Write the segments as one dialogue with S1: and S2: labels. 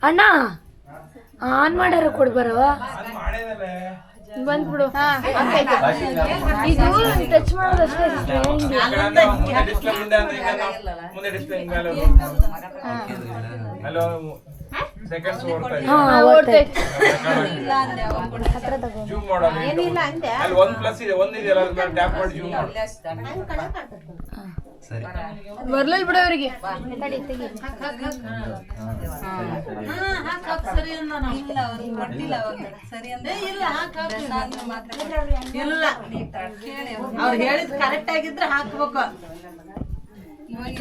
S1: ಅಣ್ಣ ಆನ್ ಮಾಡ್ಯಾರ ಕೊಡ್ಬಾರವ ಬಂದ್ಬಿಡು. ಇದು ಟಚ್ ಮಾಡೋದಷ್ಟೇ. ಬರ್ಲಿಲ್ಲ ಬಿಡ ಅವ್ರಿಗೆ.
S2: ಅವ್ರು ಹೇಳಿದ್ ಕರೆಕ್ಟ್ ಆಗಿದ್ರೆ ಹಾಕ್ಬೇಕು.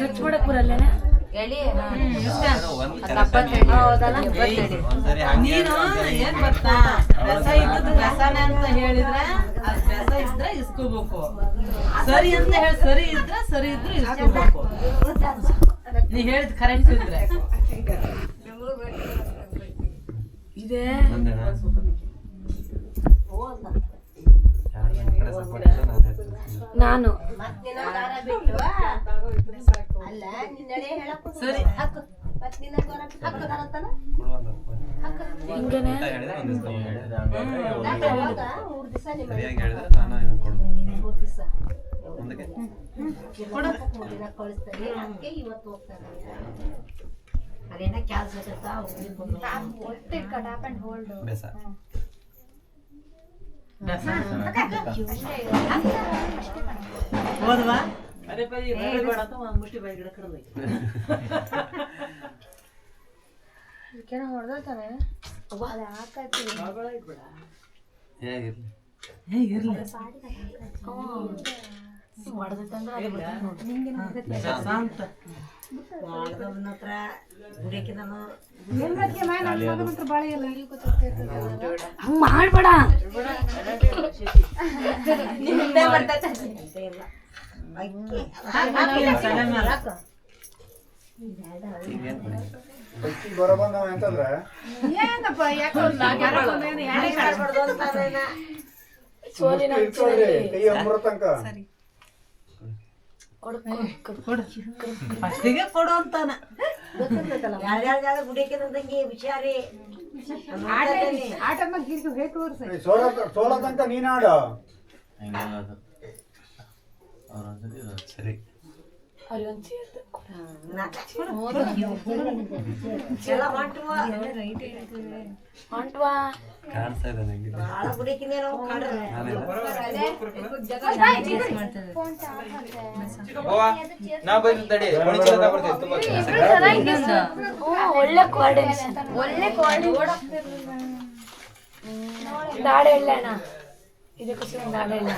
S1: ಟಚ್ ಮಾಡಕ್ ಬರಲ್ಲೇನ
S2: ನೀನು ಏನ್ ಬರ್ತಾ ರಸ ಇದ್ದದ್ದು ರಸನೆ ಅಂತ ಹೇಳಿದ್ರೆ ರಸ ಇದ್ರೆ ಇಸ್ಕೋಬೇಕು. ಸರಿ ಅಂತ ಹೇಳಿ ಸರಿ ಇದ್ರೆ ಸರಿ ಇದ್ರೆ ಇಸ್ಕೋಬೇಕು. ನೀ ಹೇಳಿದ್ ಕರೆಕ್ಟ್ ಇದ್ರೆ
S1: ಇದೆ. ನಾನು
S2: ಸರಿ
S1: ಹಿಂಗೇನೆ
S2: ಹೋದ್ವಾ ಅರೆ ಪೈ ಬೇಡ ಅಂತ ಒಂದು ಮುಷ್ಟಿ ಬೈ ಗಿಡ ಕಡದ
S1: ಇದಕ್ಕೆ ಹೊಡೆದಾನೆ ಅಲ್ಲ ಹಾಕತ್ತಿ ಬಾಬಳ ಇಟ್ಬಿಡ
S2: ಹೇಗಿರ್ಲಿ
S1: ಮಾಡದಂದ್ರೆ ಹಂಗ ಮಾಡ್ಬೇಡ.
S3: ಬರಬಂದವ ಅಂತಂದ್ರೆ ಕೈ ಅಂಬ್ರ ತನಕ
S2: ಫಸ್ಟಿಗೆ ಕೊಡು ಅಂತಾನ.
S3: ಸೋಲ ತನಕ ನೀನ್ ಆಡ
S4: ಸರಿ ಕಾಣಿಸ್ತಾ ಇದೆ ನಂಗೆ.
S1: ಒಳ್ಳೆ ಕೋಆರ್ಡಿನೇಷನ್. ನಾಳೆ ಇಲ್ಲ ಅಣ್ಣ ಇದಕ್ಕೋಸ್ಕರ ನಾಳೆ ಇಲ್ಲ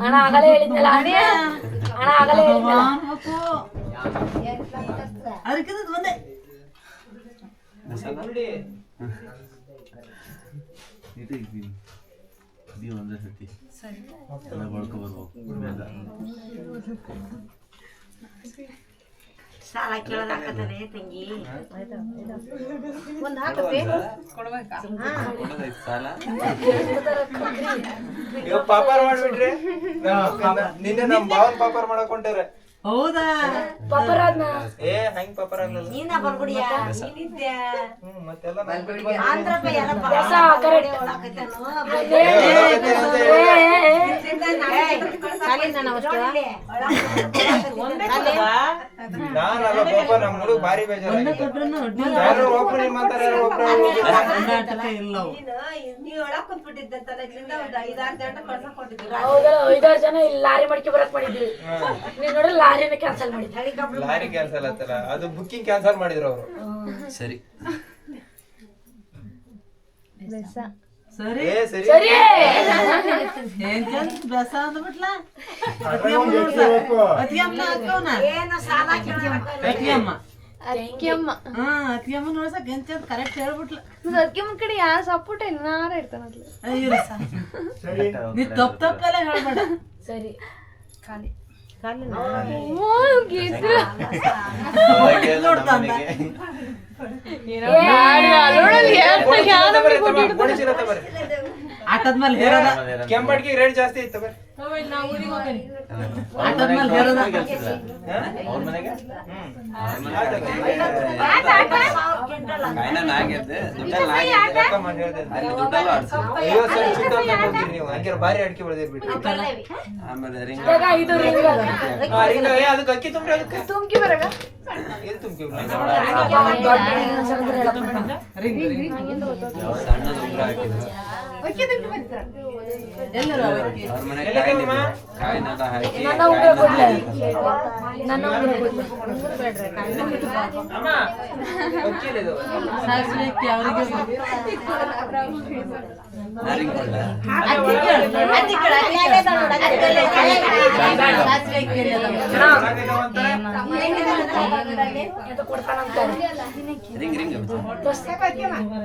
S1: ಅಣ್ಣ ಆಗಲೇ ಹೇಳಿದ್ನಲ್ಲ ಅಣ್ಣ ಆಗಲೇ ಹೇಳಿದ್ನಲ್ಲ
S2: ಅದಕ್ಕೆ ಒಂದೇ
S4: ಇದು ಒಂದೇ ಸತಿ ಎಲ್ಲ ಬಳ್ಕೊ ಬರ್ಬೇಕು.
S5: ಸಾಲ ಕೇಳೋದಾಕತ್ತನೆ ತಂಗಿ ಒಂದು ಹಾಕತ್ತೆ
S4: ಸಾಲ
S6: ಈಗ ಪಾಪಾರ ಮಾಡ್ಬಿಟ್ರಿ. ನಿನ್ನೆ ನಮ್ ಭಾವನ್ ಪಾಪಾರ ಮಾಡಕ್ ಹೊಂಟಾರ.
S2: ಹೌದಾ
S1: ಪಾಪರಾದ್ನ
S6: ಏ ಹಂಗ್ ಪಾಪಾರ ಆಗ್ಲಿಲ್ಲ.
S5: ನೀನ ಬರ್ಬಿಡಿಯಾ ನೀನಿದ್ದೆ
S6: ಮತ್ತೆಲ್ಲ
S5: ಆಂಧ್ರಪ್ಪ ಎಲ್ಲ
S6: ನಾನಲ್ಲ ಪಾಪ ನಮ್ ಹುಡುಗ ಭಾರಿ ಬೇಜಾರು. ಒಬ್ರು ಮಾತಾರ
S5: ನೀವು ಒಳಗ್ ಕುಂತ್ಬಿಟ್ಟಿದ್ದಂತಲ್ಲ ಇಲ್ಲಿಂದ ಒಂದು 5-6 ಜನ ಕಳ್ಸಕ್ ಕೊಟ್ಟಿದ್ರು.
S1: ಹೌದಲ್ಲ 5-6 ಜನ ಇಲ್ಲಿ ಲಾರಿ ಮಾಡ್ಕೊ ಬರಕ್ ಮಾಡಿದ್ವಿ. ನೀವ್ ನೋಡ್ರಿ ಲಾರಿನ ಕ್ಯಾನ್ಸಲ್ ಮಾಡಿದ್ವಿ.
S6: ಲಾರಿ ಕ್ಯಾನ್ಸಲ್ ಆತಲ್ಲ ಅದು ಬುಕ್ಕಿಂಗ್ ಕ್ಯಾನ್ಸಲ್ ಮಾಡಿದ್ರು ಅವರು.
S4: ಸರಿ
S2: ಸರಿ
S6: ಏ ಸರಿ
S1: ಸರಿ
S2: ಬೆಸ ಅಂದ್ಬಿಟ್ಲ
S5: ಏನು ಸಾಲ
S2: ಅತಿಯಮ್ಮ
S7: ಅಕ್ಕಿಯಮ್ಮ
S2: ಅತಿಯಮ್ಮ ನೋಡ್ಸಕ್ ಎಂತ ಕರೆಕ್ಟ್ ಹೇಳ್ಬಿಟ್ಲ.
S7: ಅಕ್ಕಿಯಮ್ಮ ಕಡೆ ಯಾರ ಸಪೋರ್ಟ್ ಇಲ್ಲ ನಾರ ಇರ್ತಾನತ್ಲ.
S2: ನೀ ತಪ್ಪೆಲ್ಲ ಹೇಳ್ಬೇಡ.
S1: ಸರಿ
S2: ಖಾಲಿ ಆಟದ್ಮೇಲೆ ಹೇರೋದ
S6: ಕೆಂಪಡ್ಗಿ ರೇಟ್ ಜಾಸ್ತಿ ಐತೆ ಬರ್ರಿ.
S2: ಆಟದ್ಮೇಲೆ ಹೇರೋದ
S4: ಅವ್ರ ಮನೆಗೆ
S6: ಯಾಕಮ್ಮ ಹೇಳ್ದೆ? 50 ಸಾವಿರ ಚಿಟ್ಟ ಅಂತ ಹೋಗಿರಿ ನೀವು. ಹಂಗಾರೆ ಭಾರಿ ಅಡಿಕೆ ಬೆಳೆದಿರ್ ಬಿಟ್ಟು.
S4: ಆಮೇಲೆ ರಿಂಗ್
S1: ಇವಾಗ ಇದು ರಿಂಗ್ ಅದ.
S6: ಅದಕ್ಕೆ ಅಕ್ಕಿ ತುಂಬ್ರಿ ಅದಕ್ಕೆ
S7: ತುಂಬ್ಕಿ ಬರಗ
S6: ಎಲ್ಲಿ ತುಂಬ್ಕಿ
S4: ಸಣ್ಣದು ಉಂಗ್ರ ಹಾಕಿದ್ರು
S2: ಎಲ್ಲರೂ ಅವಕ್ಕೆ
S4: ಅವ್ರ ಮನೆಗೆ ಕಾಯಿನೆಲ್ಲ ಹಾಕಿ
S1: ನನ್ನ ಉಂಗುರ ಕೊಡ್ಲೆ. ನನ್ನ ಉಂಗುರ ಕೊಡ್ಲೆ.
S6: ಅಮ್ಮ ಅಕ್ಕಿಲಿ ಇದು
S2: ಸಾಸಿವೆ ಅಕ್ಕಿ ಅವರಿಗೆ
S4: ರಿಂಗ್ ಕೊಡ್ಲ
S2: ಸಾಸಿವೆ ಅಕ್ಕಿ
S1: ಅಂತ ಕೊಡ್ತಾನಂತಾರೆ.
S4: ರಿಂಗ್ ರಿಂಗ್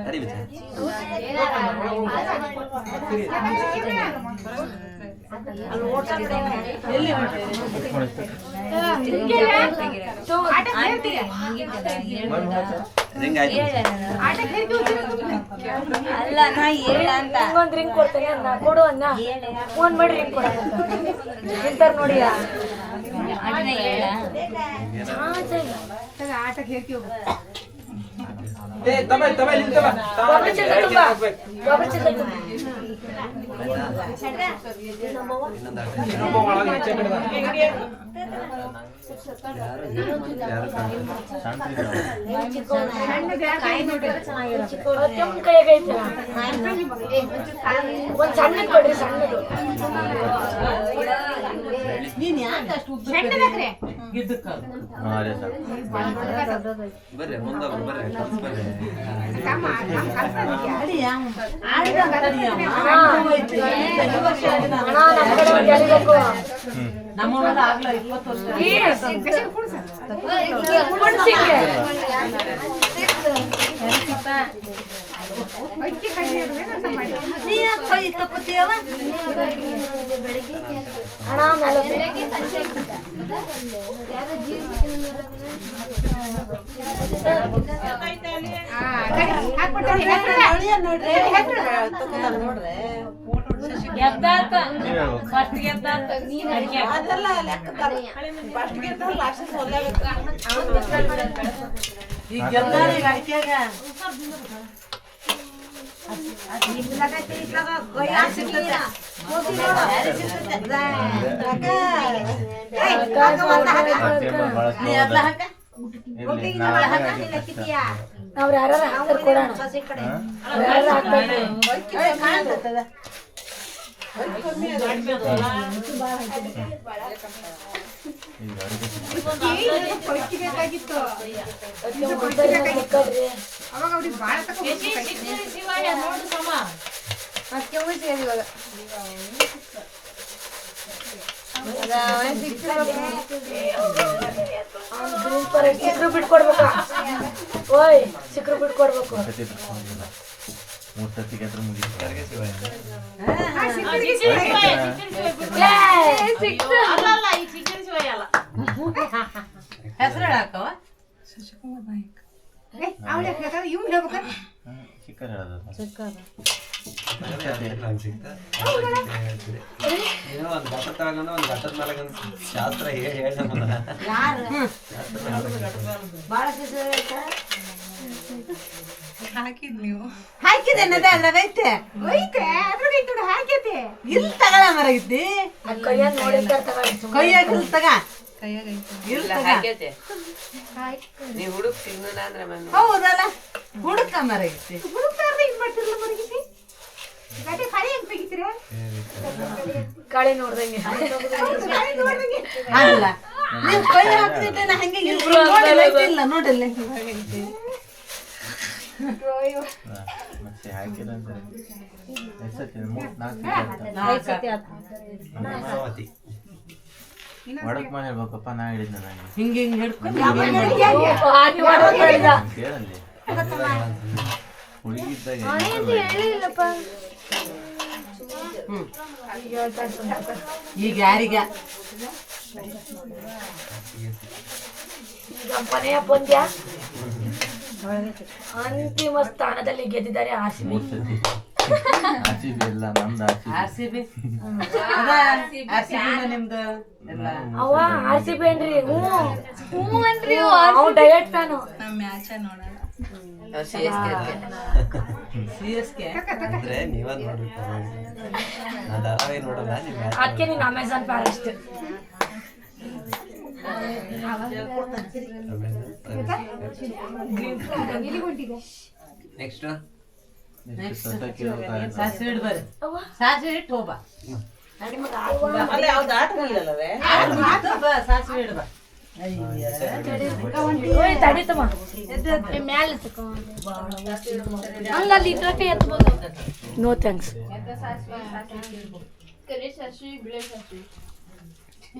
S4: ಅರಿ ಬಿಚ್ಚ
S2: ಎಲ್ಲಿ
S4: ರಿಂಗ್ ಆಯ್ತು
S5: ಅಲ್ಲ ನಾ ಹೇಳ ಅಂತ
S1: ಒಂದ್ ರಿಂಗ್ ಕೊಡ್ತೇನೆ ಅನ್ನ ಕೊಡು ಅನ್ನ ಫೋನ್ ಮಾಡಿ ರಿಂಗ್ ಕೊಡ ನಿಂತಾರ ನೋಡಿ.
S6: ತಮ್ಮ ನಿಂತವ
S1: ಗೊಬ್ಬರ ಚೀಲ ತುಂಬ. ಗೊಬ್ಬರ ಚೀಲ ತುಂಬ.
S6: ಇನ್ನೊಬ್ಬ ಒಳಗೆ ಹೆಚ್ಚೆ ಬಿಡದ.
S1: ಕೆಂಪು ಕೈಯಾಗ ಐತಲ್ಲ ಒಂದ್ ಸಣ್ಣದ್ ಕೊಡ್ರಿ ಸಣ್ಣದು.
S2: ನೀನ್ ಯಾಕೆ ಅಷ್ಟು ಗಿದ್ದಕ್ಕ
S4: ಅದೇ ಸರ್ ಬರ್ರಿ ಮುಂದೋಗ್ರಿ ಬರ್ರಿ ಕಲ್ಸ್ ಬರ್ರಿ
S1: ಅಣ್ಣ ನಮ್ಮ ಕಡೆ ಒಂದ್ ಎಳಿಬೇಕು.
S2: ನಮ್ಮವರೆಲ್ಲ ಆಗ್ಲ 20 ವರ್ಷ
S1: ಕೊಡ್ಸಿಕ್ಕೆ. ಅಣ್ಣ ಮೇಲೆ
S2: ಈಗ ಗೆದ್ದಾರ ಅಡಿಕೆಗ ನೀ ಎಲ್ಲ ಹಾಕ
S1: ಅವ್ರು ಯಾರು ಹಾಕ್ತಾರೆ ಕೊಡೋಣ. ಯಾರು ಹಾಕ್ಬೇಕು ಸಿಕ್ರು ಬಿಟ್ಕೊಡ್ಬೇಕ. ಓಯ್ ಸಿಕ್ರು ಬಿಟ್ಕೊಡ್ಬೇಕು.
S4: 3 ಸತಿ ಗೆದ್ರೆ ಮುಗಿತು
S2: ಹೆಸರು ಹೇಳಕ್ಕವ
S4: ಚಿಕ್ಕರ್ ಹೇಳೋದು
S8: ಒಂದು ಘಟ್ಟ ತಗೊಂಡು ಒಂದು ಘಟ್ಟದ ಮೇಲೆ ಶಾಸ್ತ್ರ ಹೇಳ
S2: ಹಾಕಿದ್ದೇನದ ಅದ್ರಾಗ ಐತೆ ಇಲ್ಲಿ ತಗಳ ಮರಗಿದ್ದಿ
S1: ಕೈಯಾಗ ನೋಡಿರ್ತಾರ ತಗೊಳ್ಳಿ.
S2: ಕೈಯಾಗ ಇಲ್ಲಿ ತಗ
S8: ನೀವು ಹುಡುಕ್ ತಿನ್ನೋಣ ಅಂದ್ರೆ
S2: ಹೌದಲ್ಲ ಹುಡುಕ ಮರಗಿದ್ದಿ
S1: ಕಾಳಿ ನೋಡ್ದಂಗೆ
S2: ಅಲ್ಲ ನೀವು ಕೈ ಹಾಕ್ತಿದ್ದೇನೆ ಹಂಗೆ ಇಲ್ಲ ನೋಡಿಲ್ಲ
S4: ಮತ್ತೆ ಹಾಕಿಲ್ಲ ಅಂದ್ರೆ ಎಷ್ಟತಿ
S8: 4
S4: ಒಡಕ್ ಮಾಡಿ ಹೇಳ್ಬೇಕಪ್ಪ ನಾ ಹೇಳಿದ್ನ ನನಗೆ
S2: ಹಿಂಗೆ ಹಿಂಗೆ ಹಿಡ್ಕೊಂಡು
S4: ಕೇಳಲ್ಲಿ ಹುಡುಗಿದ್ದಾಗ
S7: ಹೇಳಿಲ್ಲಪ್ಪ.
S2: ಈಗ ಯಾರಿಗ
S1: ಈಗ ಮನೆಯ ಪಂದ್ಯ ಅಂತಿಮ ಸ್ಥಾನದಲ್ಲಿ ಗೆದ್ದಿದ್ದಾರೆ ಆರ್ಸಿಬಿ.
S4: 3 ಸತಿ RCB ಇಲ್ಲ ನಮ್ದು RCB.
S2: RCB ನಿಮ್ದು ಎಲ್ಲ
S1: ಅವ RCB ಏನ್ರಿ?
S7: ಹ್ಞೂ ಅನ್ರಿ
S1: ಅವ್ ಡಯಟ್ ಫ್ಯಾನು.
S2: CSK
S8: ಅಂದ್ರೆ ನೀವ ನೋಡ್ರಿ ನಾ ಧಾರಾವಾಹಿ ನೋಡಲ್ಲ ನೀವು
S1: ಅದಕ್ಕೆ ನೀನು ಅಮೆಝಾನ್ ಫ್ಯಾನ್ ಅಷ್ಟೇ.
S8: ನೆಕ್ಸ್ಟ್
S2: ಸಾಸಿವೆ ಇಡು ಬರ್ರಿ. ಸಾಸಿವೆ ಇಟ್ಟು ಹೋಗ ಅಲ್ಲ ಯಾವ್ದು ಆಟಗಳಲ್ಲವೇ ಸಾಸಿವೆ ಇಡು ಬಾ.
S1: ಓಯ್ ತಡೀತಮ್ಮ.
S7: ಮ್ಯಾಲೆ ತಕೋ ಅಲ್ಲ ಅಲ್ಲಿ ಇದ್ರಕ್ಕೆ ಎತ್ಬೋದು.
S1: No thanks.
S7: ಕರಿ ಸಾಸಿವೆ ಬಿಳೆ ಸಾಸಿವೆ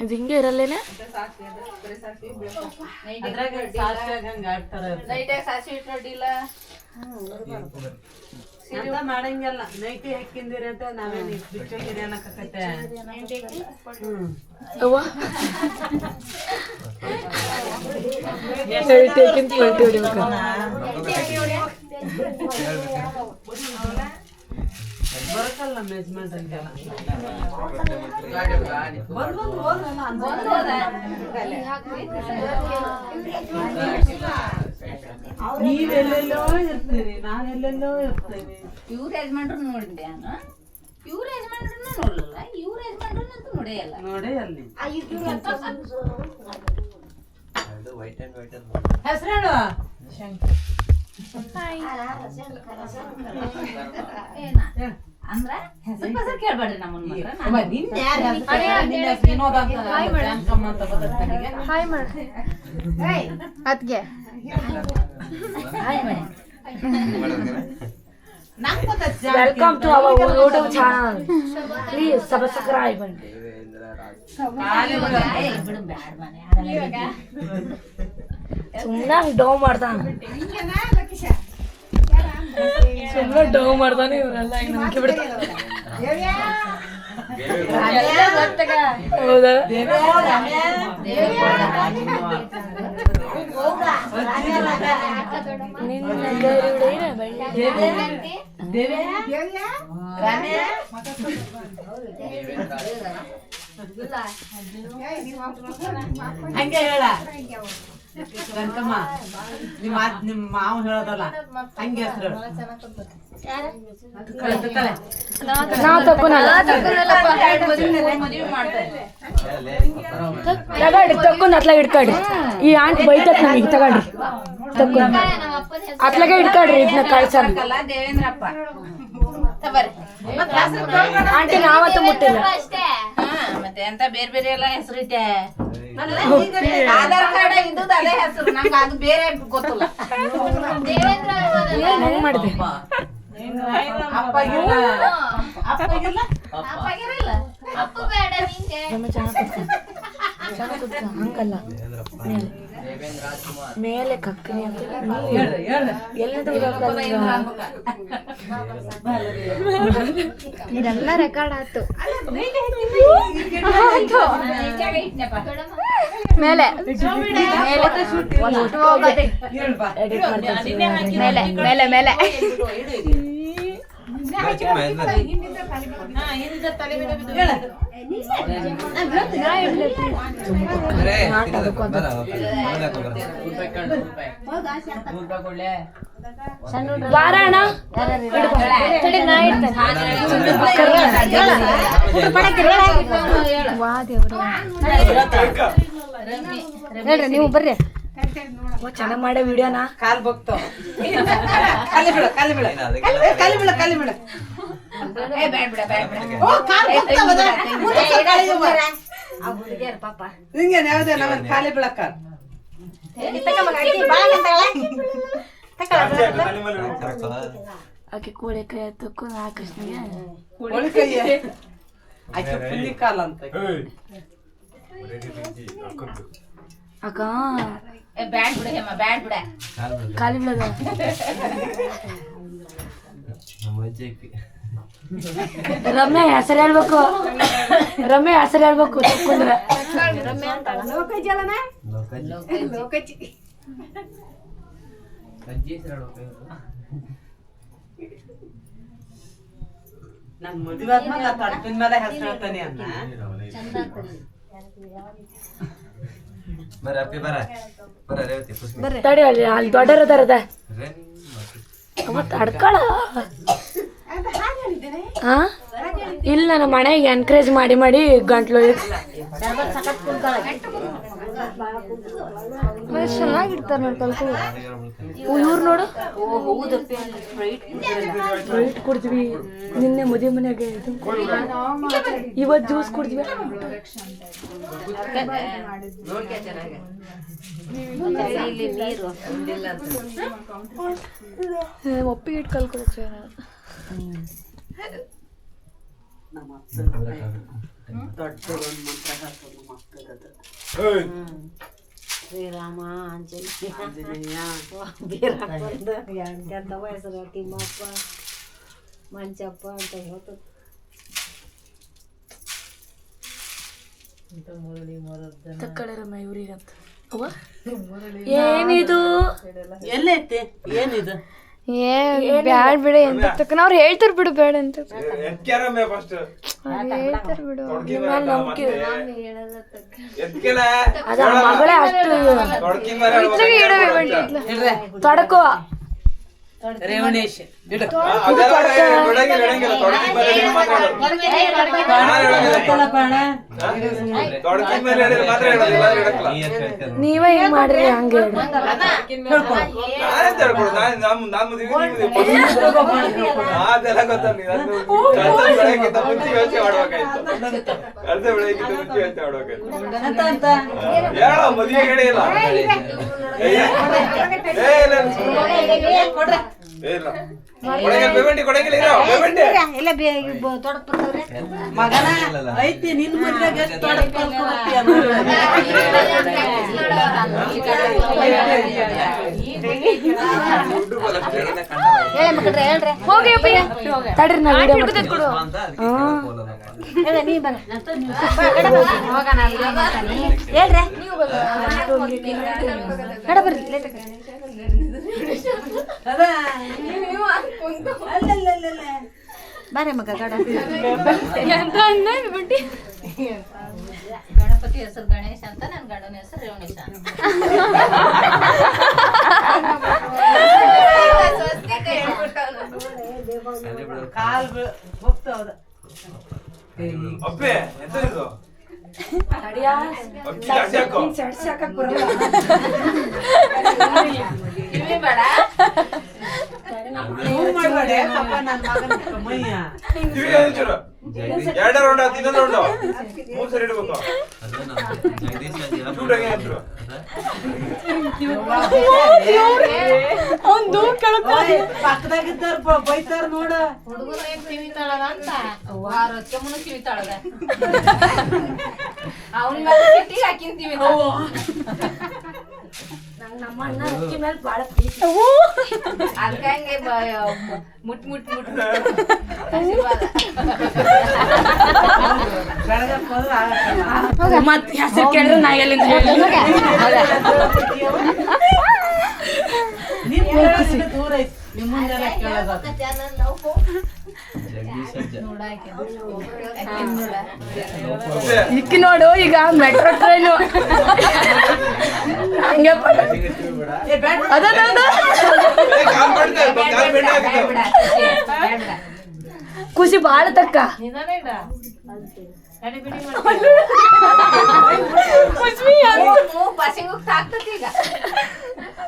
S1: ಇದು ಹಿಂಗೆ ಇರಲ್ಲೇನೆ?
S2: ಅದ್ರಾಗ ಸಾಸಿವೆ ಹಂಗ ಆಡ್ತಾರ
S7: ಲೈಟಾಗಿ ಸಾಸಿವೆ ಇಟ್ಟು ನೋಡಿಲ್ಲ
S2: ಅಂತ ಮಾಡಂಗಿಲ್ಲ. ನೈಟಿ ಹಾಕಿಂದಿರಿ ಅಂತ ನಾವೇನು ಬಿಚ್ಚೋಗಿರಿ ಅನ್ನಕತ್ತೆ.
S1: ಅವ್ವ ಟೇಕಿಂಗ್ ಪಲ್ಟಿ ಹೊಡಿಬೇಕು.
S2: ಬರಕಲ್ಲ ಮೆಜರ್ಮೆಂಟ್ ಹಂಗೆಲ್ಲ. ನೀವೆಲ್ಲೆಲ್ಲೋ ಇರ್ತೀರಿ, ನಾವೆಲ್ಲೆಲ್ಲೋ ಇರ್ತೀವಿ.
S9: ಇವ್ರ ಯಜಮಾನ್ರು ನೋಡಿದ್ದೆ ನಾನು, ಇವ್ರ ಯಜಮಾನ್ರು ನೋಡಲ್ಲ, ಇವ್ರ ಯಜಮಾನ್ರು ನೋಡೇಯಲ್ಲ.
S2: ನೋಡೇ ಅಲ್ಲಿ
S8: ಅದು ವೈಟ್ ಅಂಡ್ ವೈಟ್ ಅಂತ
S2: ಹೆಸರೇಳು
S9: ಏನ ಅಂದ್ರ ಹೆಸರು ಪಸರು ಕೇಳ್ಬೇಡ್ರಿ ನಮ್ಮನ್ನ ಮಾತ್ರ.
S7: ಹಾಯ್ ಮಾಡ ಅದ್ಗೆ
S1: welcome to our YouTube channel. Please subscribe ಮಾಡಿ.
S9: ಬಿಡು ಬ್ಯಾಡ ಮನೆ
S1: ಸುಮ್ಮನೆ ಡೌ ಮಾಡ್ತಾನ. ಸುಮ್ಮನೆ ಡೌ ಮಾಡ್ತಾನೆ. ಇವರೆಲ್ಲ ಹಿಂಗೆ ನಂಬಿಕೆ ಬಿಡ್ತಾರೆ. ಹೌದಾ? ನಿನ್ನ ಗರುಡಿನ ಬಳ್ಳಿ
S2: ಹಂಗೆ ಹೇಳ ಕನಕಮ್ಮ. ನಿಮ್ಮ ಮಾವ ಹೇಳೋದಲ್ಲ ಹಂಗೆ ಹೆಸರು
S1: ನಾವು ತಕ್ಕೊನಲ್ಲ.
S9: ಮದುವೆ ಮಾಡ್ತಾ ಇದ್ದೆ.
S1: ತಗೊಳ್ರಿ ತಕ್ಕೊಂಡು ಅತ್ಲಾಗ ಇಡ್ಕೊಳ್ರಿ. ಈ ಆಂಟ್ ಬೈತತ್ ನಮಗೆ. ತಗೊಳ್ರಿ ತಕ್ಕೊಂಡು ಅತ್ಲಾಗ ಇಡ್ಕೊಳ್ರಿ. ಇದನ್ನ ಕಳ್ಸಲ್ಲ
S9: ದೇವೇಂದ್ರಪ್ಪ ತಬರ್ರಿ.
S1: ಆಂಟಿ ನಾವತ್ತು ಮುಟ್ಟಿಲ್ಲ.
S9: ಮತ್ತೆ ಎಂತ ಬೇರೆ ಬೇರೆ ಎಲ್ಲ ಹೆಸರು ಐತೆ. ಆಧಾರ್ ಕಾರ್ಡ್ ಇದ್ದದ್ದು ಅದೇ ಹೆಸರು, ನಂಗೆ ಅದು ಬೇರೆ ಗೊತ್ತಿಲ್ಲ.
S1: ಹೆಂಗ್ ಮಾಡಿದೆ?
S2: ಅಪ್ಪಗಿಲ್ಲ ಅಪ್ಪಗಿಲ್ಲ
S9: ಅಪ್ಪಾಗಿರಲ್ಲ. ಅಪ್ಪ ಬೇಡ ನಿಂಗೆ.
S1: ಹಂಗಲ್ಲ ಮೇಲೆ ಕಕ್ಕನಿ ಅಂತ ಎಲ್ಲದ
S7: ಇದೆಲ್ಲ ರೆಕಾರ್ಡ್ ಆಯ್ತು. ಮೇಲೆ ಮೇಲೆ ಮೇಲೆ ಮೇಲೆ
S1: ಬಾರಣ
S7: ಹೇಳ್ರಿ ನೀವು ಬರ್ರಿ.
S1: ಚೆನ್ನಾಗ್ ಮಾಡೋ ವಿಡಿಯೋನ.
S2: ಕಾಲ್ ಬಗ್ತಾವ. ಕಲಿ ಬಿಡ ಕಲಿ ಬಿಡ ಕಲಿ ಬಿಡ ಕಲಿ ಬಿಡ. ನಿಂಗೇನ್ ಯಾವ್ದೇ ನಮ್ಮ ಖಾಲಿ ಬಿಳಕ್ಕ
S1: ಆಕೆ ಕೋಳಿ ಕೈ ತಕ್ಕೊಂಡು ಆಕೃಷ್ಣಿಗೆ
S2: ಕೋಳಿ ಕೈಯ ಆಕೆ ಪುಲ್ಲಿ ಕಾಲ ಅಂತ
S1: ಅಕ್ಕ
S9: ಬ್ಯಾಡ್ ಬಿಡ ಹೇಮ ಬ್ಯಾಡ್ ಬಿಡ.
S1: ಖಾಲಿ ಬಿಡದ. ರಮ್ಯಾ ಹೆಸರು ಹೇಳ್ಬೇಕು. ರಮ್ಯಾ ಹೆಸರು ಹೇಳ್ಬೇಕು. ತಕ್ಕೊಂಡ್ರೆ
S2: ನನ್ ಮದುವೆ ಆದ್ಮೇಲೆ ತಡ್ಪಿನ ಮೇಲೆ ಹೆಸರು ಹೇಳ್ತಾನೆ ಅನ್ನ
S8: ಬರ ಅಪ್ಪಿ ಬರ ರೇವತಿ ಪುಷ್ಪ
S1: ತಡಿ ಅಲ್ಲಿ ದೊಡ್ಡರ ಅದಾರದ ಅವತ್ತು ಅಡ್ಕಳ ಹಾ ಇಲ್ಲ ನಮ್ಮ ಮನೆಗೆ ಎನ್ಕರೇಜ್ ಮಾಡಿ ಮಾಡಿ ಗಂಟ್ಲು
S7: ಚೆನ್ನಾಗಿರ್ತಾರ ನೋಡಿ ಕಲ್ತು
S1: ಇವ್ರು ನೋಡು ಸ್ಪ್ರೈಟ್ ಕುಡ್ದ್ವಿ ನಿನ್ನೆ ಮದುವೆ ಮನ್ಯಾಗ ಇವತ್ತು ಜ್ಯೂಸ್ ಕುಡ್ದ್ವಿ ಒಪ್ಪಿಗೆ ಇಟ್ಟು ಕಲ್ಕೊಳಕ್
S5: ಶ್ರೀರಾಮ ಆಂಜನೇಯ ಹೆಸರು ತಿಮ್ಮಪ್ಪ ಮಂಚಪ್ಪ ಅಂತ ಹೇಳ್ತದೆ.
S1: ತಕ್ಕಳರಮ್ಮ ಇವ್ರಿಗಂತ ಏನಿದು
S2: ಎಲ್ಲೈತೆ ಏನಿದು
S7: ಬ್ಯಾಡ್ ಬಿಡು ಎಂತ ತಕ್ಕ ಅವ್ರು ಹೇಳ್ತಾರ ಬಿಡು ಬೇಡ ಅಂತ
S6: ಎತ್ಕ್ಯಾರಮ್ಮೆ ಫಸ್ಟ್
S7: ಹೇಳ್ತಾರ ಬಿಡು
S6: ತೊಡ್ಕಿ
S1: ಅದ ಮಗಳೇ ಅಷ್ಟು ತೊಡಕೋ
S2: ರೇವಣೇಶ್
S1: ನೀವೇ ಏನ್ ಮಾಡ್ರಿ ಹಂಗೆ
S6: ಅದೆಲ್ಲ ಗೊತ್ತಾಗ್ಲಿಲ್ಲ ಮುಂಚೆ ಯೋಚನೆ ಮಾಡ್ಬೇಕಾಯ್ತು ಮುಂಚೆ ಹೇಳ ಮದುವೆ ಹೇಳಿಲ್ಲ
S2: ಮಗನ ಐತಿ ನಿನ್ ಮದ್ವೆಗೆ ಎಷ್ಟು ತೊಡಕ್ ಬರ್ಕೊಬರ್ತೀಯ
S7: ಹೋಗಿ
S1: ತಡ್ರಿ ನಾ ವಿಡಿಯೋ
S5: ಬಾರೆ ಮಗ ಗಡ
S9: ಗಣಪತಿ ಹೆಸರು ಗಣೇಶ ಅಂತ ನನ್ ಗಂಡನ ಹೆಸರು ರೇವಣೇಶ
S2: ಕಾಲ್ ಹೋಗ್ತಾವ್ದ
S6: ಅಪ್ಪೆ ಎಂತ ಇದು ಎರಡ ರೌಂಡ್ ಆಯ್ತು ಇನ್ನೊಂದು ರೌಂಡ್ 3 ಸರಿ ಇಡ್ಬೇಕು
S2: ಪಕ್ಕದಾಗಿದ್ದಾರ ಬೈತಾರ ನೋಡ
S9: ಹುಡುಗರು ಏನ್ ಕಿವಿ ತಾಳದ ಅಂತ 6 ವರ್ಷ ಮುನ್ನ ಕಿವಿ ತಾಳದ ಅವನ್ ಮೇಲೆ ಸಿಟ್ಟಿಗೆ ಹಾಕಿಂತೀವಿ
S1: ನಮ್ಮ ಅಣ್ಣ ಅಕ್ಕಿ ಮೇಲೆ ಬಾಳ ಪ್ರೀತಿ
S9: ಅದಕ್ಕೆ ಮುಟ್ ಮುಟ್ ಮುಟ್ ಆಶೀರ್ವಾದ
S1: ಮತ್ ಹೆಸರು ಕೇಳಿದ್ರೆ ನಾ ಎಲ್ಲಿಂದ
S2: ದೂರ ಐತಿ ನಿಮ್ಮಂದೆಲ್ಲ ಕೇಳೋದ
S1: ಇಕ್ಕಿ ನೋಡು ಈಗ ಮೆಟ್ರೋ ಟ್ರೈನು ಹಂಗೆ ಖುಷಿ ಬಾಳ ತಕ್ಕ
S9: ಬಸ್ಸಿಗೆ ಹೋಗ್ತಾ ಆಗ್ತದೆ ಈಗ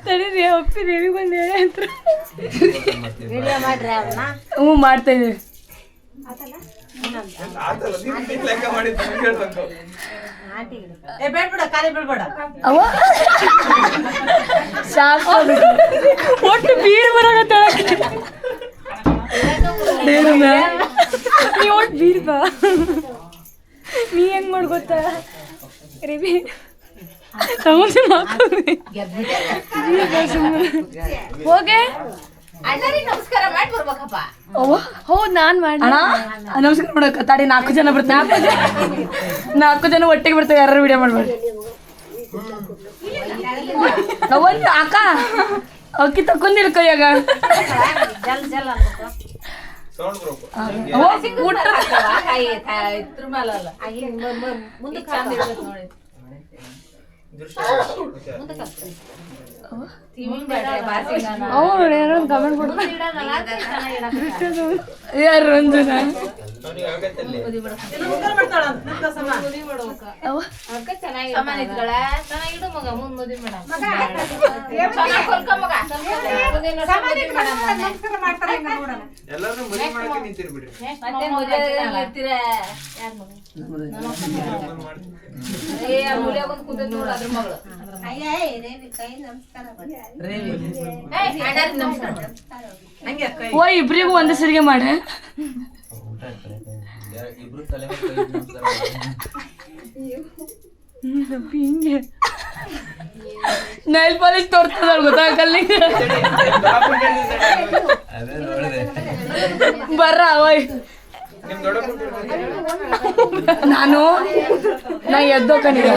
S1: ತಡೀರಿ ಒಪ್ಪಿ ರೇವಿ ಬಂದು ಹೇಳಿ ಅಂತ
S5: ವಿಡಿಯೋ ಮಾಡ್ರಿ ಅವ್ರನ್ನ
S1: ಹ್ಞೂ ಮಾಡ್ತಾ ಇದೀವಿ
S6: ಲೆಕ್ಕ ಮಾಡಿದ್ದು ಹೇಳ್ಬೇಕು
S2: ಬೇಡ್ಬೇಡ ಖಾಲಿ ಬಿಡ್ಬೇಡ
S1: ಅವ ಸಾಕು ಒಟ್ಟು ಬೀರ್ ಬರಾಗತ್ತಾಳಕ್ಕೆ ನೀ ಒಟ್ಟು ಬೀರ್ ಬಾ ನೀ ಹೆಂಗ್ ಮಾಡ್ ಗೊತ್ತಾ ರೇವಿ ತಗೊಂಡು ಹೋಗೆ
S9: ಅಣ್ಣರಿಗೆ ನಮಸ್ಕಾರ ಮಾಡಿ ಬರ್ಬೇಕಪ್ಪ
S1: ಹೌದ್ ನಾನ್ ಮಾಡಿ ಅಣ್ಣ ನಮಸ್ಕಾರ ಮಾಡಕ ತಡಿ 4 ಜನ ಬರ್ತಾರೆ 4 ಜನ ಒಟ್ಟಿಗೆ ಬರ್ತಾರೆ ಯಾರು ವಿಡಿಯೋ ಮಾಡ್ಬೇಡಿ ನಾವೊಂದು ಅಕ್ಕ ಅಕ್ಕಿ ತಕೊಂಡಿಲ್ಲ ಕೈಯಾಗ
S5: ಜಲ್ ಜಲ್ ಅನ್ಬೇಕು
S6: ಸೌಂಡ್ ಬರೋಕು
S1: ಊಟ
S2: ತಿರುಮಲಲ್ಲ ಮುಂದಕ್ಕೆ ಚಂದ ಇಡ್ಬೇಕು ನೋಡಿ
S6: ದೃಶ್ಯ
S1: ಕಮೆಂಟ್ ಯಾರು ರಂಜನ
S6: ಅವನಿಗೆ ಆಗತ್ತಲ್ಲಿ
S9: ಚೆನ್ನಾಗಿಡು ಮಗ ಮುಂದ್ ಮದುವೆ ಮೇಡಮ್
S6: ಎಲ್ಲಾರು ಮದುವೆ ಮಾಡಕ್ಕೆ ನಿಂತಿರ್ಬಿಡ್ರಿ
S9: ಮತ್ತೆ ಮದುವೆ ಇರ್ತೀರ ಮೂಲ್ಯಾಗೊಂದು ಕೂತೈತಿ ನೋಡು ಅದ್ರ ಮಗಳು
S2: ಹಂಗೆ ಕೈ
S1: ಓ ಇಬ್ರಿಗೂ ಒಂದೇ ಸರಿಗೆ ಮಾಡೆ
S8: ಇಬ್ರು ತಲೆ ಮೇಲೆ ಕೈ ಇಟ್ಟು ನಮಸ್ಕಾರ
S1: ಹಿಂಗೆ ನೈಲ್ ಪಾಲಿಶ್ ತೋರ್ತದ ಗೊತ್ತಾಗಲ್ಲ
S8: ಅದೇ ನೋಡಿದೆ
S1: ಬರ್ರ ಓಯ್
S6: ನಿಮ್ ದೊಡ್ಡಪ್ಪ
S1: ನಾ ಎದ್ದೋಕನಿಗೆ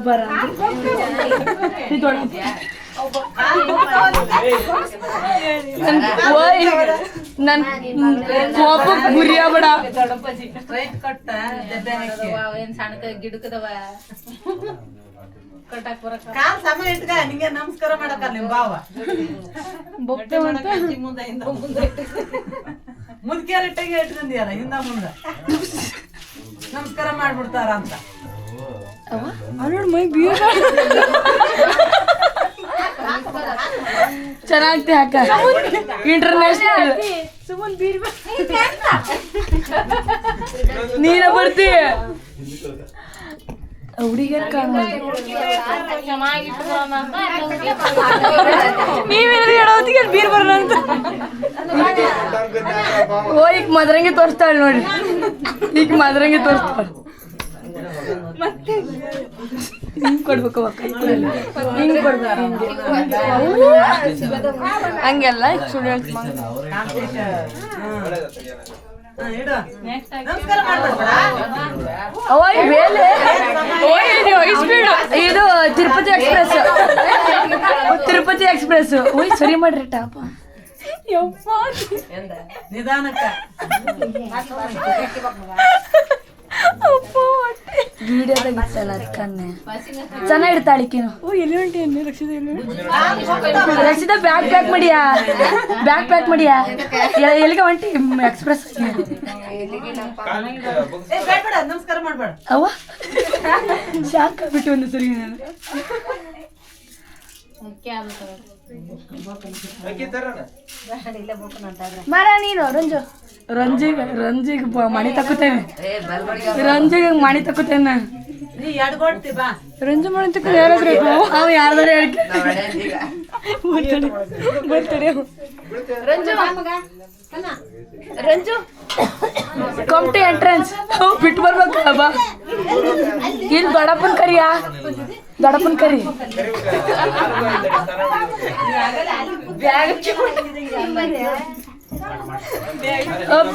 S1: ಬರ ಓಯ್ ನನ್ ಕೋಪಕ್ಕೆ ಗುರಿಯಾಬೇಡ
S2: ಸ್ಟ್ರೈಟ್ ಕಟ್ಟ ದೆಬ್ಬೆ ಹಾಕಿ
S9: ಏನ್ ಸಣ್ಣ ಗಿಡಕದವ ಕಟ್ಟಾಕ್ ಬರಕ
S2: ಕಾಲ್ ಸಮ ಇಟ್ಕ ನಿಂಗೆ ನಮಸ್ಕಾರ ಮಾಡಕ ನಿಮ್ ಬಾವ
S1: ಬೊಪ್ಪೆ
S2: ಮಾಡಕ ಅಜ್ಜಿ ಮುಂದೆ ಹಿಂದ ಮುಂದೆ ಮುದ್ಕೇರ ಇಟ್ಟಂಗೆ ಇಟ್ಕೊಂಡಿಯಲ್ಲ ಹಿಂದ ಮುಂದೆ ನಮಸ್ಕಾರ ಮಾಡ್ಬಿಡ್ತಾರ ಅಂತ
S1: ನೋಡ್ ಮೈ ಬೀರ ಚೆನ್ನಾಗ್ತಿ ಹಾಕ ಇಂಟರ್ನ್ಯಾಷನಲ್ ನೀನ ಬರ್ತಿ ಹುಡುಗಿಯರ್ ನೀವೇನಾದ್ರು ಹೇಳೋತ್ತಿಗೆ ಬೀರ್ ಬರೋಣ ಅಂತ ಓ ಈಗ ಮದ್ರಂಗಿ ತೋರಿಸ್ತಾಳೆ ನೋಡಿ ಈಗ ಮದ್ರಂಗಿ ತೋರಿಸ್ತಾಳೆ ಹಿಂಗ್ ಕೊಡ್ಬೇಕು ಹಿಂಗ್ ಕೊಡ್ಬೇಕು ಹಂಗೆಲ್ಲ ಸ್ಟೂಡೆಂಟ್ಸ್
S2: ನಮಸ್ಕಾರ ಮಾಡ್ಬಿಡ್ಬೇಡ
S1: ಓಯ್ ಬೇಲೆ ಓಯ್ ಇದು ಸ್ಪೀಡ್ ಇದು ತಿರುಪತಿ ಎಕ್ಸ್ಪ್ರೆಸ್ ಓಯ್ ಸರಿ ಮಾಡ್ರಿ ಟಾಪ
S2: ನಿಧಾನಕ್ಕ
S1: ವಿಡಿಯೋದಾಗ ಇತ್ತಲ್ಲ ಅದಕ್ಕನ್ನೆ ಚೆನ್ನಾಗಿ ಇಡ್ತಾಳಿಕೇನು ಓ ಎಲ್ಲಿ ಹೊಂಟಿ ರಕ್ಷಿತ ಬ್ಯಾಗ್ ಪ್ಯಾಕ್ ಮಾಡಿಯಾ ಎಲ್ಲಿಗೆ ಹೊಂಟಿ ಎಕ್ಸ್ಪ್ರೆಸ್
S2: ಬೇಡ ನಮಸ್ಕಾರ ಮಾಡ್ಬೇಡ
S1: ಅವ್ವ ಶಾಕ್ ಆಗ್ಬಿಟ್ಟು ಒಂದು ಸರಿ ನಾನು
S6: ಅಕ್ಕಿ ತರಣ
S1: ಮಾರ ನೀನು ರಂಜಿಗೆ ಮಣಿ ತಕ್ಕೋತೇನೆ ರಂಜಿಗೆ ಮಣಿ ತಕ್ಕೋತೇನೆ
S2: ನೀ ಎಡ್ಗೊಡ್ತಿ ಬಾ
S1: ರಂಜು ಮಣಿ ತಕ್ಕ ಯಾರಾದ್ರೂ ಅವ್ ಯಾರ್ದಾರ ಹೇಳ್ಕೆ ಬರ್ತಡೆ ರಂಜು ಕಮ್ಟಿ ಎಂಟ್ರೆನ್ಸ್ ಬಿಟ್ಟು ಬರ್ಬೇಕು ಬಾ ಇಲ್ಲಿ ದೊಡ್ಡಪ್ಪನ ಕರಿ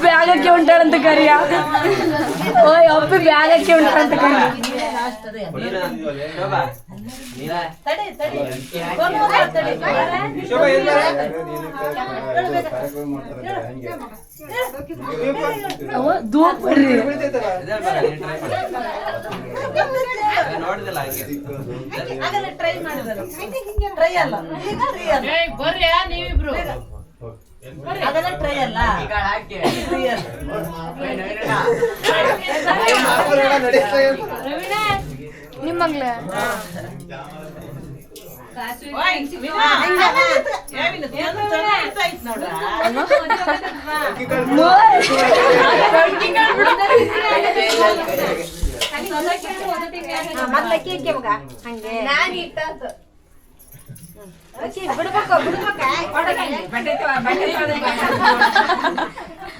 S1: ಬ್ಯಾಗಕ್ಕೆ ಉಂಟಾಳಂತ ಕರಿಯ ಓಯ್ ಅಪ್ಪಿ ಬ್ಯಾಗಕ್ಕೆ ಉಂಟಾಳಂತ ಕರಿ ಅವ ಧೂಪ್ ಬರ್ರಿ
S8: ನೋಡಿದಿಲ್ಲ ಹಾಗೆ
S2: ಟ್ರೈ ಮಾಡಿದ್ರು ಟ್ರೈ ಅಲ್ಲ ಈಗ ರಿಯಲ್
S9: ಬರ್ರಿ ನೀವಿಬ್ರು
S2: ಅದನ್ನ ಟ್ರೈ ಅಲ್ಲ ರಿಯಲ್
S7: ನಿಮ್ಮಂಗ್ಲ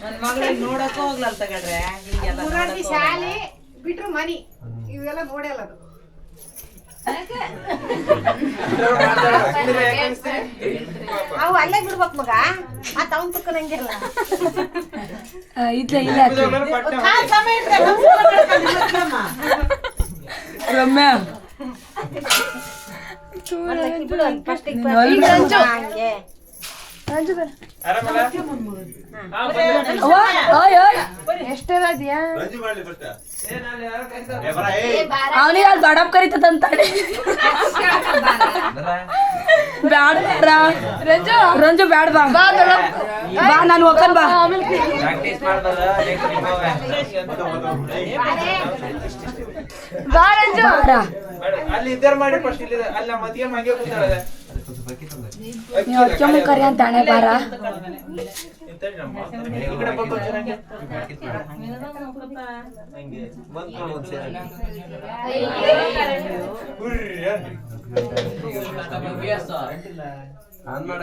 S2: ನನ್ ಮಗಳಿಗೆ ನೋಡಕ್ಕೂ ಹೋಗ್ಲಲ್ಲ ತಗಡ್ರೆ
S5: ಶಾಲೆ ಬಿಟ್ರು ಮನಿ ಇವೆಲ್ಲ ನೋಡಲ್ಲ ಅದು ಅವು ಅಲ್ಲೇ ಬಿಡ್ಬೇಕು ಮಗ ಮತ್ತ ಅವನ್ ತಕ್ಕನಂಗಿಲ್ಲ
S1: ಇಲ್ಲ ರಮ್ಯಾ
S5: ಬಿಡು ಫಸ್ಟ್ ಹಂಗೆ
S7: ರಂಜು ಬೇಡ.
S6: ಆರಾಮಲ್ಲ
S1: ಅವ್ವ, ಓಯ್ ಓಯ್
S7: ಎಷ್ಟರದ್ಯಾ
S4: ರಂಜು ಮಾಡ್ಲಿ first.
S6: ಏನಲ್ಲಿ ಯಾರೋ ಕರೀತಾರೆ.
S4: ಏ ಬರ, ಏ.
S1: ಅವನಿಗೆ ಅಲ್ಲಿ ಬಡಪ್ ಕರಿತದಂತಾಡಿ ಬ್ಯಾಡ ರಂಜು ರಂಜು ಬ್ಯಾಡ ಬಾ ಬಾ ನಾನು ಹೋಗನ್ ಬಾ
S6: ಪ್ರಾಕ್ಟೀಸ್ ಮಾಡ್ಬಾರ್ದ
S7: ಬಾ ರಂಜು.
S6: ಅಲ್ಲಿ ಇದ್ದಾರ ಮಾಡಿ ಫಸ್ಟ್ ಇಲ್ಲಿ ಅಲ್ಲ ಮದ್ಗೆ ಹಂಗೆ ಕೂತಾಳೆ
S1: ನೀವು ಅಕ್ಕಮ್ಮ ಕರಿ ಅಂತ ಹಣೆ ಬಾರ
S6: ಈ ಕಡೆ ಬರ್ಬೋದು ಹಂಗೆ
S8: ಹಂಗೆ ಬಂತು ಒಂದ್ಸರಿ
S6: ಹುರ್ರಿ ಅನ್ರಿ.
S8: ಆನ್ ಮಾಡ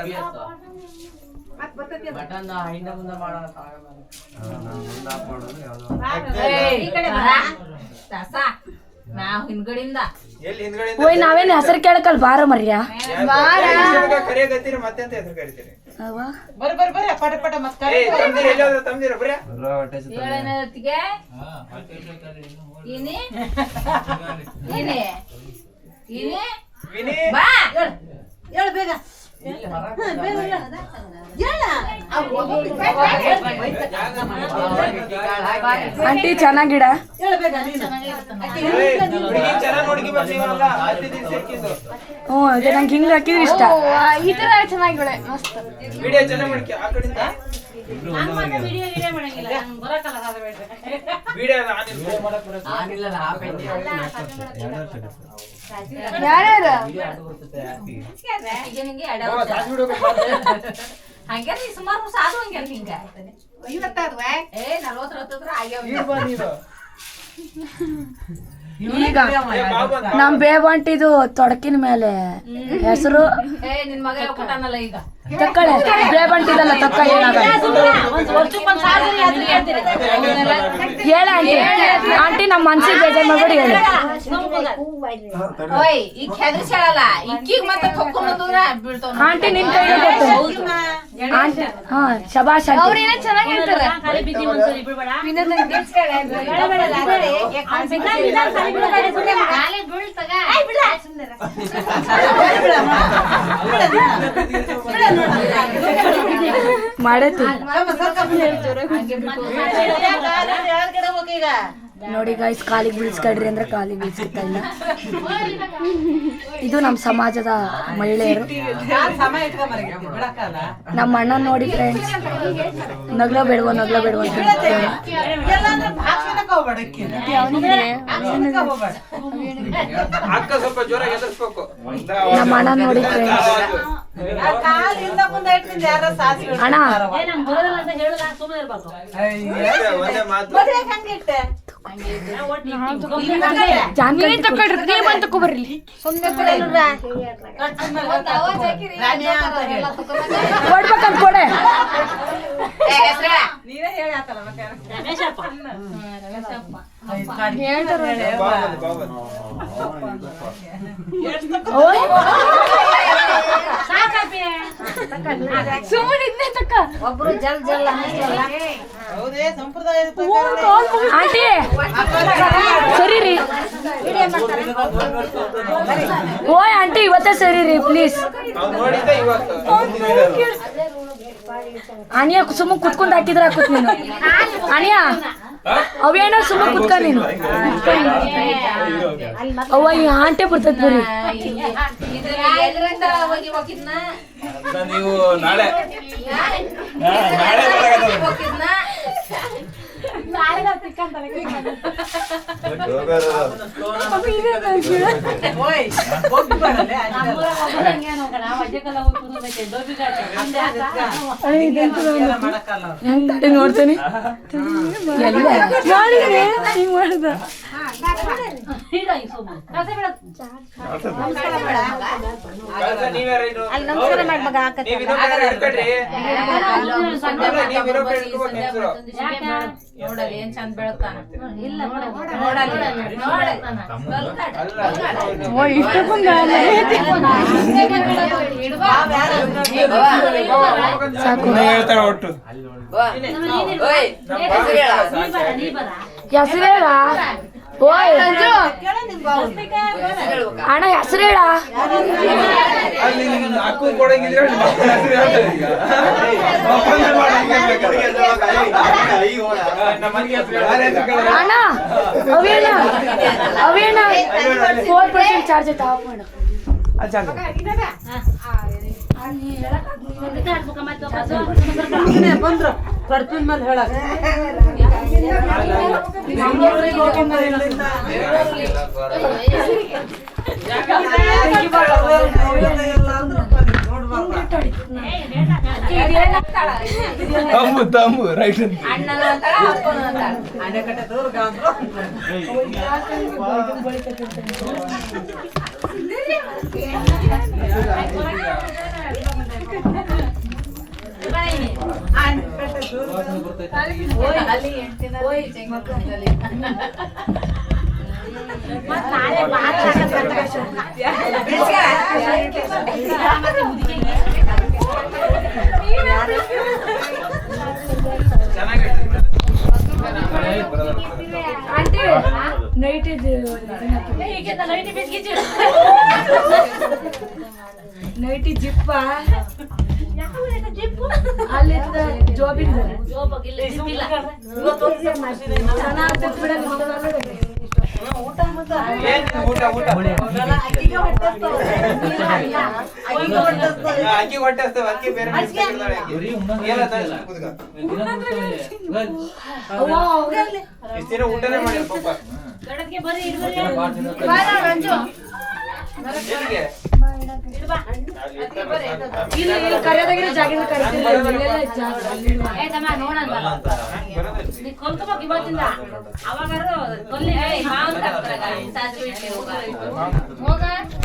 S9: ನಾವು ಹಿಂದ್ಗಡೆಯಿಂದ
S6: ಎಲ್ಲಿ ಹಿಂದ್ಗಡೆಯಿಂದ
S1: ಓಯ್ ನಾವೇನ್ ಹೆಸರು ಕೇಳಕಲ್ ಬಾರ ಮರ್ಯ
S6: ಕರಿಯಾಗತ್ತೀರಿ ಮತ್ತೆಂತ ಹೆಸರು ಕರಿತೀರಿ
S1: ಅವ್ವ
S2: ಬರ್ರಿ ಪಟ ಪಟ ಮತ್
S6: ಏ ತಮ್ದಿರ ಎಲ್ಲಾದ್ರೂ ತಮ್ದಿರ ಬರ್ರಿ
S9: ಏಳನೇತಿಗೆ ಇನಿ ಇನಿ ಇನಿ
S6: ವಿನಿ
S9: ಬಾ
S5: ಹೇಳು ಬೇಗ
S1: ಆಂಟಿ ಚೆನ್ನಾಗಿಡ
S6: ಹುಡುಗಿ ಚೆನ್ನಾಗಿ ನೋಡ್ಕಿ ಬರ್ತೀವಲ್ಲ ಹತ್ತಿ ದಿನ ಸಿಕ್ಕಿದ್ದು
S1: ಹ್ಞೂ ಅದೇ ನಂಗೆ ಹಿಂಗ್ ಹಾಕಿದ್ರೆ ಇಷ್ಟ
S7: ಈ ತರ ಚೆನ್ನಾಗಿಳೆ ಮಸ್ತ್.
S6: ವಿಡಿಯೋ ಚೆನ್ನಾಗಿ ಮಾಡ್ಕಿ ಆ ಕಡೆಯಿಂದ ವಿಡಿಯೋ
S7: ಯಾರ್ಯಾರು
S9: ನಿಂಗೆ ಹಂಗೆ ನೀ ಸುಮಾರು ಸಾಧು ಹಂಗೆ ಹಿಂಗ ಏ 40 ಹತ್ತಿರ ಆಗ್ಯಾವ
S1: ಈಗ ನಮ್ ಬೇಬಂಟಿದು ತೊಡಕಿನ ಮೇಲೆ ಹೆಸರು
S9: ಏ ನಿನ್ ಮಗ ಹೇಳ್ಕೊಟ್ಟಾನಲ್ಲ ಈಗ
S1: ತಕ್ಕಳೆ ಬೇಬಂಟಿದಲ್ಲ ತಕ್ಕ ಏನಾಗ ಹೇಳ ಆಂಟಿ ಆಂಟಿ ನಮ್ಮ ಮನ್ಸಿಗೆ ಬೇಜಾರ್ ಮಾಡ್ಬೇಡಿ ಹೇಳಿ
S9: ಓಯ್ ಈಗ ಹೆದರ್ಸಿ ಹೇಳಲ್ಲ ಇಕ್ಕಿಗ್ ಮತ್ತೆ ಹೊಕ್ಕೊಂಡ್ರ ಬೀಳ್ತಾವ
S1: ಆಂಟಿ ನಿನ್ ಕೈ ಆಂಟಿ ಹಾ ಶಬಾಷ್ ಆಂಟಿ
S7: ಅವ್ರೇನ ಚೆನ್ನಾಗಿ ಹೇಳ್ತಾರೆ.
S1: ಮಾಡೈತಿ
S5: ಈಗ
S1: ನೋಡಿ ಗೈಸ್ ಕಾಲಿಗೆ ಬೀಳ್ಸ್ಕೊಡ್ರಿ ಅಂದ್ರೆ ಕಾಲಿಗೆ ಬೀಳ್ಸ್ಕೊತಾ ಇಲ್ಲ. ಇದು ನಮ್ಮ ಸಮಾಜದ ಮಹಿಳೆಯರು. ನಮ್ಮ ಅಣ್ಣ ನೋಡಿ ಫ್ರೆಂಡ್ಸ್ ನಗ್ಲ ಬೇಡವ ಅಂತ
S6: ಅಕ್ಕ ಸ್ವಲ್ಪ ಜೋರಾಗಿ ಎದುರಿಸ್ಬೇಕು
S1: ನಮ್ಮ ಅಣ್ಣ ನೋಡಿ ಫ್ರೆಂಡ್ಸ್. ಅಣ್ಣ
S6: ಒಂದೇ ಮಾತು
S1: ಜಾನ್ವಿ
S7: ತಕೊಳ್ರಿ ನೀವ್ ಬಂದ್ ತಕೊಬರ್ರಿ
S1: ಕೊಡ್ಬೇಕಂತ ಕೊಡೆ ಓಯ್
S7: ಸುಮ್ಮನೆ ಇದನ್ನೇ ತಕ್ಕ
S5: ಒಬ್ರು ಜಲ್ ಜಲ್ ಅನ್ನಿಸ್ತಲ್ಲ
S2: ಹೌದೇ ಸಂಪ್ರದಾಯ
S1: ಆಂಟಿ ಸರಿ ರೀ ಓಯ್ ಆಂಟಿ ಇವತ್ತೇ ಸರಿ ರೀ ಪ್ಲೀಸ್
S6: ಅವ್ನು ನೋಡಿದ್ದೆ ಇವತ್ತು
S1: ಅನಿಯ ಸುಮ್ಮ ಕುತ್ಕೊಂಡ್ ಹಾಕಿದ್ರ ಹಾಕುತ್ ನೀನು ಅನಿಯ ಅವೇನೋ ಸುಮ್ಮ ಕುತ್ಕ ನೀನು ಅವ್ವ ಈ ಆಂಟಿ ಬರ್ತೈತ್ ಬರ್ರಿ
S4: ನೀವು ನಾಳೆ
S1: ಹೆಂಗ್ ತಡಿ ನೋಡ್ತೇನೆ ಎಲ್ಲ ಹಿಂಗ್ ಮಾಡ್ದ
S5: ಅಲ್ಲಿ ನಮಸ್ಕಾರ ಮಾಡಿ ಮಗ ಹಾಕತ್ತೆ
S9: ನೋಡಲ್ಲ ಏನ್ ಚಂದ ಬೆಳತಾನ ಇಲ್ಲ
S1: ಓ ಇಷ್ಟಕ್ಕೊಂದು ಸಾಕು
S6: ಹೇಳ್ತಾಳೆ ಒಟ್ಟು
S1: ಹೆಸರು ಹೇಳ
S7: ಓಯ್ ರಂಜು ಅಣ್ಣ ಹೆಸರು ಹೇಳ
S6: ಅಲ್ಲಿ ನಿನ್ನ ಅಕ್ಕು ಕೊಡಂಗಿದ್ರೆ ಹೇಳು. ಈಗ ಒಪ್ಪಂದ ಮಾಡಂಗೆ ಬೇಕಾದ್ರೆ. ನಮ್ಮ ಮನೆಗೆ ಹೆಸ್ರು ಹೇಳು. ಯಾರ್ ಹೆಸ್ರು ಕೇಳಿದ್ರೆ?
S7: ಅಣ್ಣ ಅವೇಣ 4% ಚಾರ್ಜ್ ಐತೆ ಆಫ್ ಮಾಡು
S2: ಬಂದ್ರು ಕಡ್ಪಿನ ಮೇಲೆ ಹೇಳಕ್
S6: ತಮ್ಮು ರೈಟ್ ಅಂತ
S2: ಅಣೆಕಟ್ಟೆ ದೂರ
S7: ಆಂಟಿ ನೈಟ್ ಇದು ನೈಟಿ ಜಿಪ್ಪ ಅಲ್ಲಿ ಜೋಬಿಂದ
S6: ಅಕ್ಕಿ ಹೊಟ್ಟೆ ಹಸ್ತೇವೆ ಅಕ್ಕಿ ಬೇರೆ ಇಷ್ಟ ದಿನ ಊಟನೇ ಮಾಡಿ ಪಾಪ ಎಲ್ಲಿಗೆ?
S7: ಇಲ್ಲಿ ಕರೆಯೋದಾಗಿರೋ ಜಾಗ ಕರಿತೀವಿ
S9: ಕೊಲ್ಕೋಬೇಕು ಇವತ್ತಿಂದ ಅವಾಗ ಕೊಲ್ಲಿ ಹೋಗ